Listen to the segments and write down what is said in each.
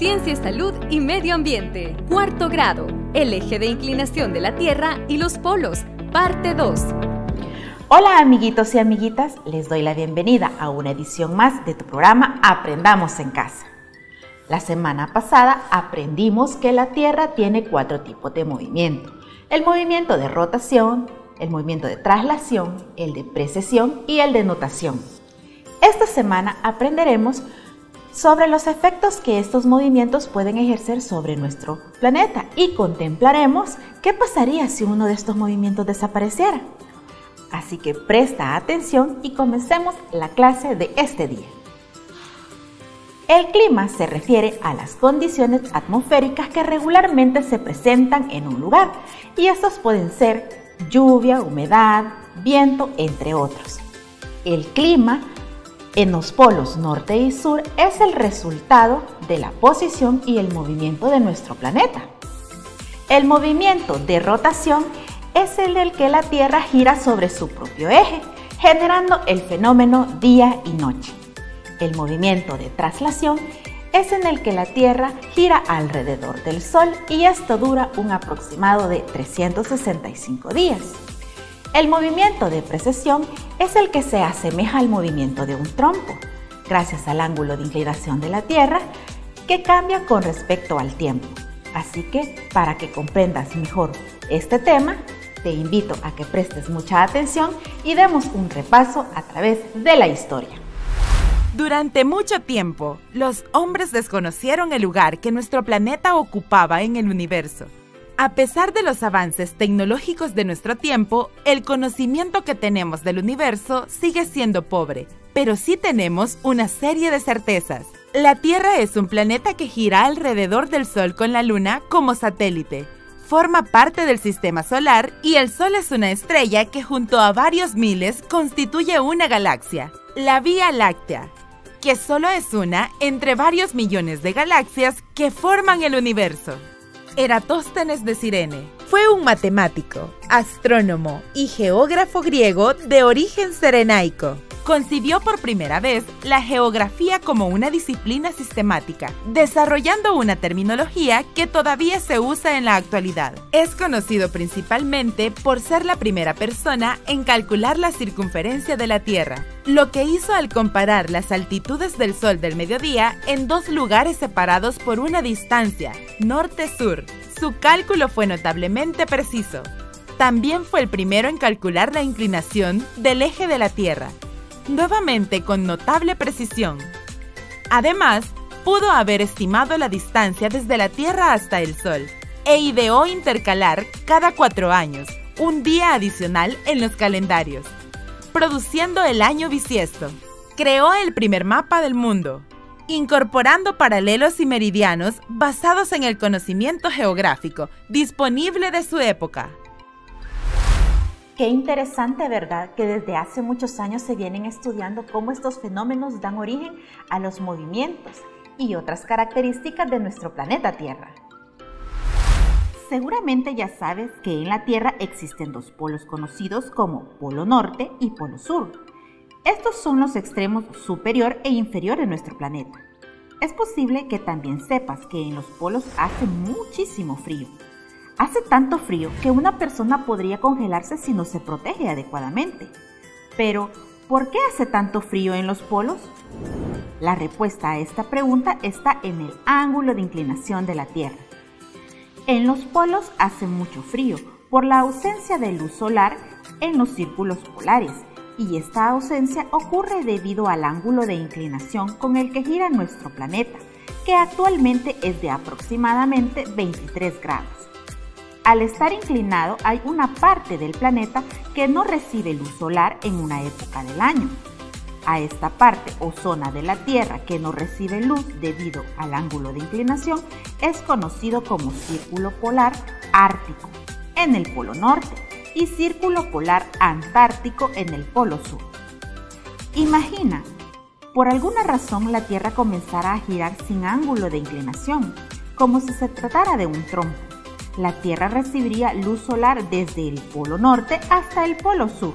Ciencia, Salud y Medio Ambiente. Cuarto grado. El eje de inclinación de la Tierra y los polos. Parte 2. Hola amiguitos y amiguitas, les doy la bienvenida a una edición más de tu programa Aprendamos en Casa. La semana pasada aprendimos que la Tierra tiene 4 tipos de movimiento. El movimiento de rotación, el movimiento de traslación, el de precesión y el de nutación. Esta semana aprenderemos sobre los efectos que estos movimientos pueden ejercer sobre nuestro planeta y contemplaremos qué pasaría si uno de estos movimientos desapareciera. Así que presta atención y comencemos la clase de este día. El clima se refiere a las condiciones atmosféricas que regularmente se presentan en un lugar y estos pueden ser lluvia, humedad, viento, entre otros. El clima en los polos norte y sur es el resultado de la posición y el movimiento de nuestro planeta. El movimiento de rotación es el del que la Tierra gira sobre su propio eje, generando el fenómeno día y noche. El movimiento de traslación es en el que la Tierra gira alrededor del Sol y esto dura un aproximado de 365 días. El movimiento de precesión es el que se asemeja al movimiento de un trompo, gracias al ángulo de inclinación de la Tierra que cambia con respecto al tiempo. Así que, para que comprendas mejor este tema, te invito a que prestes mucha atención y demos un repaso a través de la historia. Durante mucho tiempo, los hombres desconocieron el lugar que nuestro planeta ocupaba en el universo. A pesar de los avances tecnológicos de nuestro tiempo, el conocimiento que tenemos del universo sigue siendo pobre, pero sí tenemos una serie de certezas. La Tierra es un planeta que gira alrededor del Sol con la Luna como satélite. Forma parte del sistema solar y el Sol es una estrella que junto a varios miles constituye una galaxia, la Vía Láctea, que solo es una entre varios millones de galaxias que forman el universo. Eratóstenes de Cirene fue un matemático, astrónomo y geógrafo griego de origen cirenaico. Concibió por primera vez la geografía como una disciplina sistemática, desarrollando una terminología que todavía se usa en la actualidad. Es conocido principalmente por ser la primera persona en calcular la circunferencia de la Tierra, lo que hizo al comparar las altitudes del Sol del mediodía en 2 lugares separados por una distancia, norte-sur. Su cálculo fue notablemente preciso. También fue el primero en calcular la inclinación del eje de la Tierra, nuevamente con notable precisión. Además, pudo haber estimado la distancia desde la Tierra hasta el Sol e ideó intercalar cada 4 años un día adicional en los calendarios, produciendo el año bisiesto. Creó el primer mapa del mundo, incorporando paralelos y meridianos basados en el conocimiento geográfico disponible de su época. Qué interesante, ¿verdad? Que desde hace muchos años se vienen estudiando cómo estos fenómenos dan origen a los movimientos y otras características de nuestro planeta Tierra. Seguramente ya sabes que en la Tierra existen 2 polos conocidos como Polo Norte y Polo Sur. Estos son los extremos superior e inferior de nuestro planeta. Es posible que también sepas que en los polos hace muchísimo frío. Hace tanto frío que una persona podría congelarse si no se protege adecuadamente. Pero, ¿por qué hace tanto frío en los polos? La respuesta a esta pregunta está en el ángulo de inclinación de la Tierra. En los polos hace mucho frío por la ausencia de luz solar en los círculos polares, y esta ausencia ocurre debido al ángulo de inclinación con el que gira nuestro planeta, que actualmente es de aproximadamente 23 grados. Al estar inclinado, hay una parte del planeta que no recibe luz solar en una época del año. A esta parte o zona de la Tierra que no recibe luz debido al ángulo de inclinación es conocido como Círculo Polar Ártico en el Polo Norte y Círculo Polar Antártico en el Polo Sur. Imagina, por alguna razón la Tierra comenzara a girar sin ángulo de inclinación, como si se tratara de un trompo. La Tierra recibiría luz solar desde el Polo Norte hasta el Polo Sur.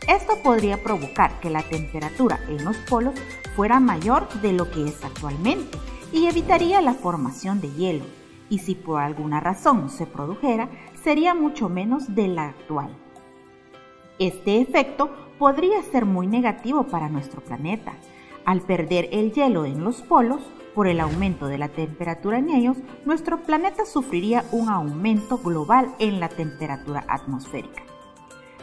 Esto podría provocar que la temperatura en los polos fuera mayor de lo que es actualmente y evitaría la formación de hielo, y si por alguna razón se produjera, sería mucho menos de la actual. Este efecto podría ser muy negativo para nuestro planeta. Al perder el hielo en los polos, por el aumento de la temperatura en ellos, nuestro planeta sufriría un aumento global en la temperatura atmosférica.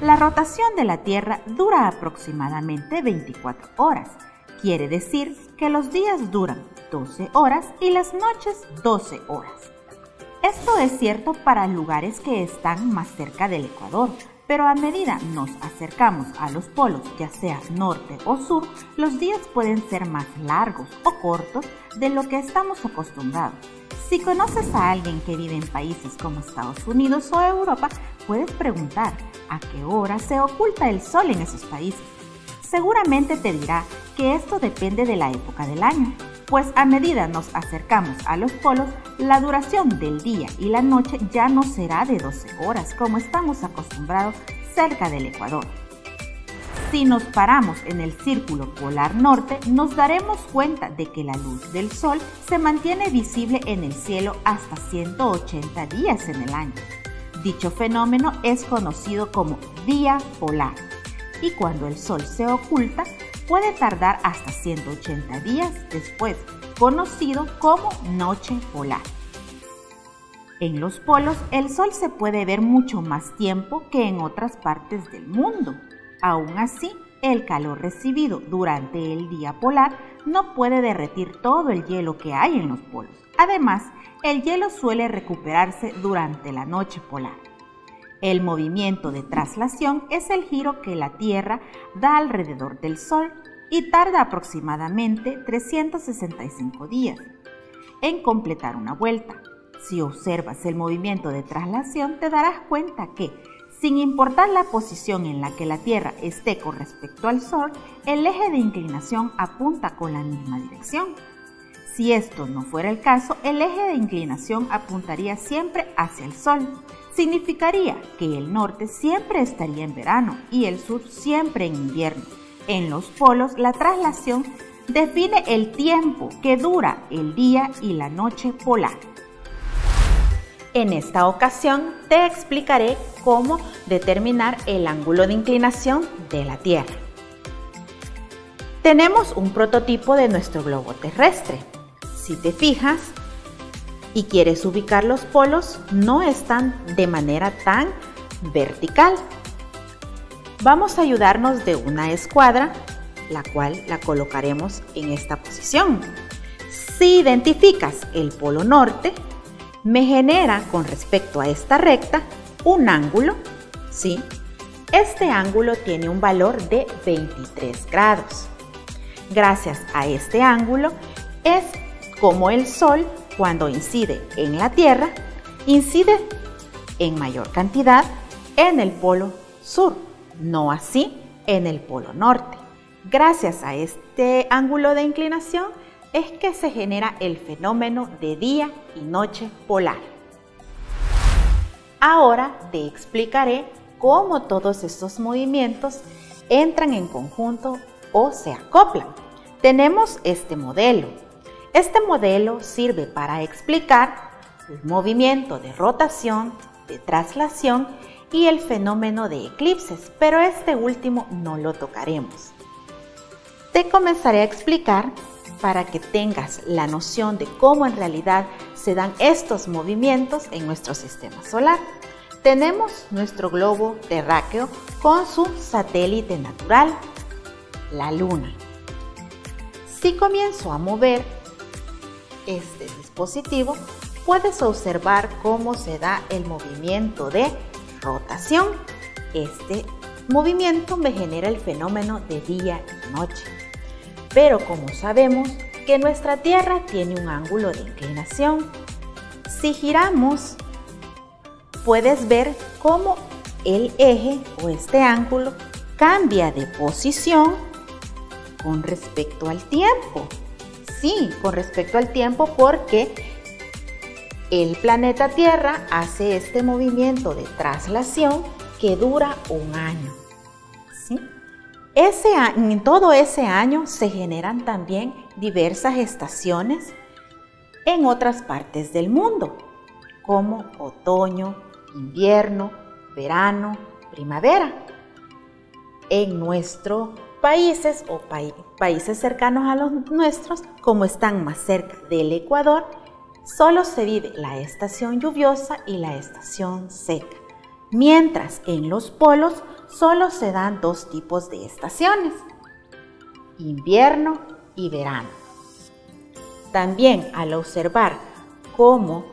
La rotación de la Tierra dura aproximadamente 24 horas. Quiere decir que los días duran 12 horas y las noches 12 horas. Esto es cierto para lugares que están más cerca del ecuador, pero a medida nos acercamos a los polos, ya sea norte o sur, los días pueden ser más largos o cortos de lo que estamos acostumbrados. Si conoces a alguien que vive en países como Estados Unidos o Europa, puedes preguntar a qué hora se oculta el sol en esos países. Seguramente te dirá que esto depende de la época del año, pues a medida nos acercamos a los polos, la duración del día y la noche ya no será de 12 horas como estamos acostumbrados cerca del ecuador. Si nos paramos en el círculo polar norte, nos daremos cuenta de que la luz del sol se mantiene visible en el cielo hasta 180 días en el año. Dicho fenómeno es conocido como día polar, y cuando el sol se oculta, puede tardar hasta 180 días después, conocido como noche polar. En los polos, el sol se puede ver mucho más tiempo que en otras partes del mundo. Aún así, el calor recibido durante el día polar no puede derretir todo el hielo que hay en los polos. Además, el hielo suele recuperarse durante la noche polar. El movimiento de traslación es el giro que la Tierra da alrededor del Sol y tarda aproximadamente 365 días en completar una vuelta. Si observas el movimiento de traslación, te darás cuenta que, sin importar la posición en la que la Tierra esté con respecto al Sol, el eje de inclinación apunta con la misma dirección. Si esto no fuera el caso, el eje de inclinación apuntaría siempre hacia el Sol. Significaría que el norte siempre estaría en verano y el sur siempre en invierno. En los polos, la traslación define el tiempo que dura el día y la noche polar. En esta ocasión te explicaré cómo determinar el ángulo de inclinación de la Tierra. Tenemos un prototipo de nuestro globo terrestre. Si te fijas y quieres ubicar los polos, no están de manera tan vertical. Vamos a ayudarnos de una escuadra, la cual la colocaremos en esta posición. Si identificas el polo norte, me genera con respecto a esta recta un ángulo, ¿sí? Este ángulo tiene un valor de 23 grados. Gracias a este ángulo es como el Sol, cuando incide en la Tierra, incide en mayor cantidad en el polo sur, no así en el polo norte. Gracias a este ángulo de inclinación es que se genera el fenómeno de día y noche polar. Ahora te explicaré cómo todos estos movimientos entran en conjunto o se acoplan. Tenemos este modelo. Este modelo sirve para explicar el movimiento de rotación, de traslación y el fenómeno de eclipses, pero este último no lo tocaremos. Te comenzaré a explicar para que tengas la noción de cómo en realidad se dan estos movimientos en nuestro sistema solar. Tenemos nuestro globo terráqueo con su satélite natural, la Luna. Si comienzo a mover este dispositivo, puedes observar cómo se da el movimiento de rotación. Este movimiento me genera el fenómeno de día y noche. Pero como sabemos que nuestra Tierra tiene un ángulo de inclinación, si giramos, puedes ver cómo el eje o este ángulo cambia de posición con respecto al tiempo. Sí, con respecto al tiempo, porque el planeta Tierra hace este movimiento de traslación que dura un año. ¿Sí? En todo ese año se generan también diversas estaciones en otras partes del mundo, como otoño, invierno, verano, primavera. En nuestros países o países cercanos a los nuestros, como están más cerca del Ecuador, solo se vive la estación lluviosa y la estación seca, mientras en los polos solo se dan dos tipos de estaciones, invierno y verano. También al observar cómo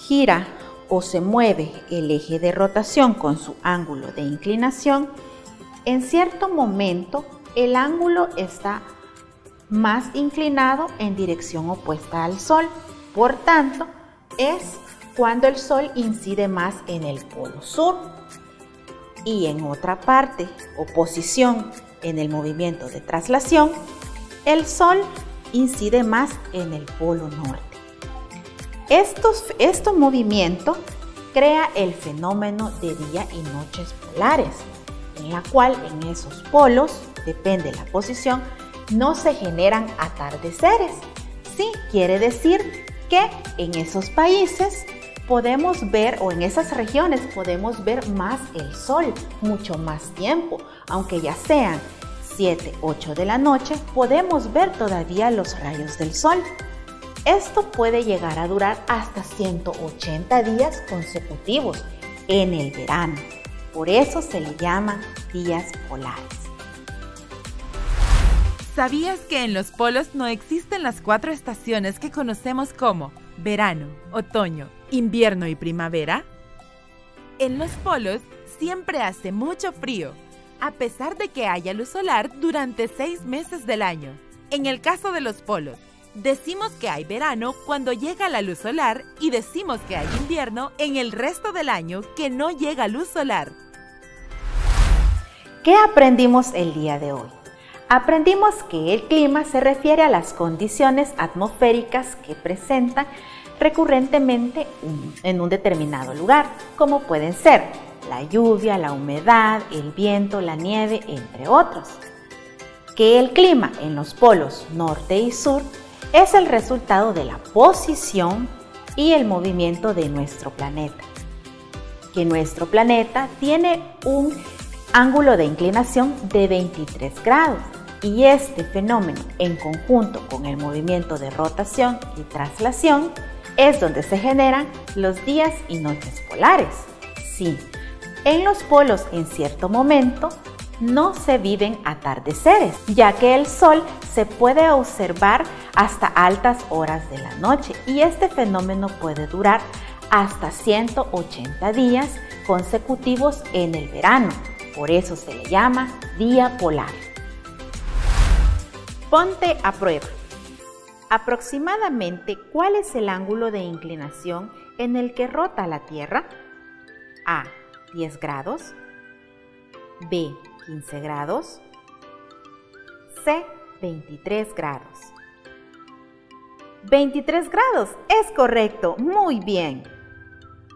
gira o se mueve el eje de rotación con su ángulo de inclinación, en cierto momento el ángulo está más inclinado en dirección opuesta al Sol. Por tanto, es cuando el Sol incide más en el polo sur. Y en otra parte o posición en el movimiento de traslación, el Sol incide más en el polo norte. Este movimiento crea el fenómeno de día y noches polares, en la cual en esos polos, depende de la posición, no se generan atardeceres. Sí, quiere decir que en esos países podemos ver, o en esas regiones podemos ver más el sol, mucho más tiempo, aunque ya sean 7, 8 de la noche, podemos ver todavía los rayos del sol. Esto puede llegar a durar hasta 180 días consecutivos en el verano. Por eso se le llaman días polares. ¿Sabías que en los polos no existen las 4 estaciones que conocemos como verano, otoño, invierno y primavera? En los polos siempre hace mucho frío, a pesar de que haya luz solar durante 6 meses del año. En el caso de los polos, decimos que hay verano cuando llega la luz solar y decimos que hay invierno en el resto del año que no llega luz solar. ¿Qué aprendimos el día de hoy? Aprendimos que el clima se refiere a las condiciones atmosféricas que presentan recurrentemente en un determinado lugar, como pueden ser la lluvia, la humedad, el viento, la nieve, entre otros. Que el clima en los polos norte y sur es el resultado de la posición y el movimiento de nuestro planeta. Que nuestro planeta tiene un ángulo de inclinación de 23 grados y este fenómeno, en conjunto con el movimiento de rotación y traslación, es donde se generan los días y noches polares. Sí, en los polos en cierto momento no se viven atardeceres, ya que el sol se puede observar hasta altas horas de la noche y este fenómeno puede durar hasta 180 días consecutivos en el verano. Por eso se le llama día polar. Ponte a prueba. Aproximadamente, ¿cuál es el ángulo de inclinación en el que rota la Tierra? A, 10 grados. B, 15 grados. C, 23 grados. 23 grados, es correcto, muy bien.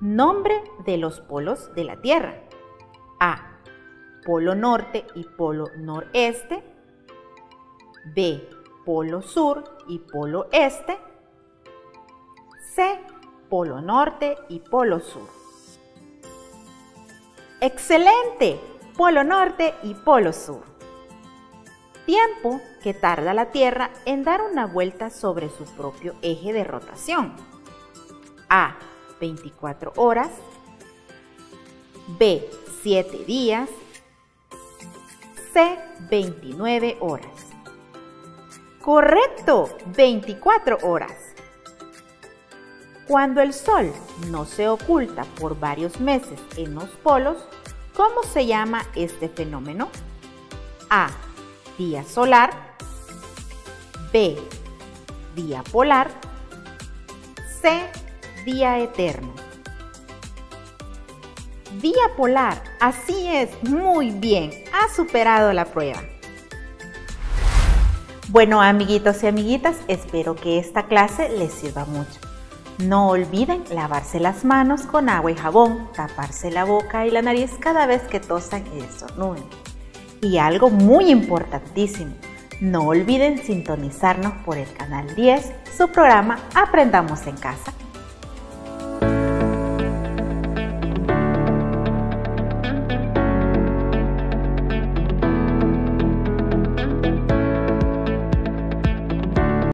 Nombre de los polos de la Tierra. A, polo norte y polo noreste. B, polo sur y polo este. C, polo norte y polo sur. ¡Excelente! Polo norte y polo sur. Tiempo que tarda la Tierra en dar una vuelta sobre su propio eje de rotación. A, 24 horas. B, 7 días. C, 29 horas. Correcto, 24 horas. Cuando el Sol no se oculta por varios meses en los polos, ¿cómo se llama este fenómeno? A, día solar. B, día polar. C, día eterno. Día polar, así es, muy bien, has superado la prueba. Bueno, amiguitos y amiguitas, espero que esta clase les sirva mucho. No olviden lavarse las manos con agua y jabón, taparse la boca y la nariz cada vez que tosan y estornuden. Y algo muy importantísimo, No olviden sintonizarnos por el canal 10, su programa Aprendamos en Casa.